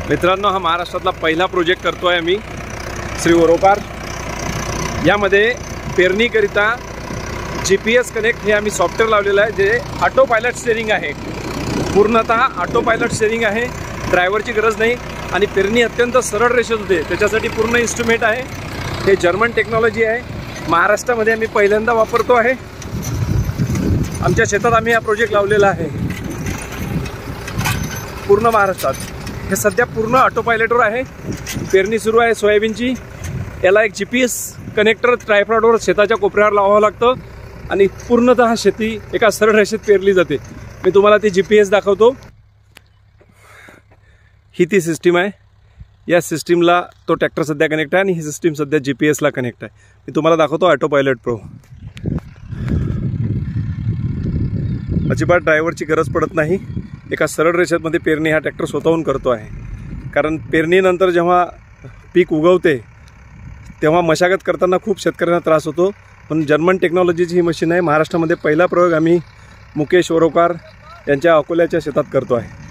मित्रांनो, हा महाराष्ट्रातला पहिला प्रोजेक्ट करतोय आम्ही श्री वरोकार। यामध्ये पेरणीकरिता GPS कनेक्ट हे आम्ही सॉफ्टवेअर लावलेलं आहे, जे ऑटो पायलट स्टेअरिंग आहे। पूर्णतः ऑटो पायलट स्टेअरिंग आहे, ड्रायव्हरची गरज नाही आणि पेरणी अत्यंत सरळ रेषेत होते। त्याच्यासाठी पूर्ण इन्स्ट्रुमेंट आहे। हे जर्मन टेक्नॉलॉजी आहे, महाराष्ट्रामध्ये आम्ही पहिल्यांदा वापरतो आहे। आमच्या शेतात आम्ही हा प्रोजेक्ट लावलेला आहे पूर्ण महाराष्ट्रात। हे सध्या पूर्ण ऑटो पायलटवर आहे। पेरणी सुरू आहे सोयाबीनची। याला एक GPS कनेक्टर ट्रायपॉडवर शेताच्या कोपऱ्यावर लावावं लागतं आणि पूर्णतः शेती एका सरळ रेषेत पेरली जाते। मी तुम्हाला ती GPS दाखवतो। ही ती सिस्टीम आहे। या सिस्टीमला तो ट्रॅक्टर सध्या कनेक्ट आहे आणि ही सिस्टीम सध्या GPS ला कनेक्ट आहे। मी तुम्हाला दाखवतो ऑटो पायलट प्रो। अजिबात ड्रायव्हरची गरज पडत नाही। एका सरळ रेषेमध्ये पेरणी हा ट्रॅक्टर स्वतःहून करतो आहे। कारण पेरणीनंतर जेव्हा पीक उगवते तेव्हा मशागत करताना खूप शेतकऱ्यांना त्रास होतो। पण जर्मन टेक्नॉलॉजीची ही मशीन आहे। महाराष्ट्रामध्ये पहिला प्रयोग आम्ही मुकेश वरोकार यांच्या अकोल्याच्या शेतात करतो आहे।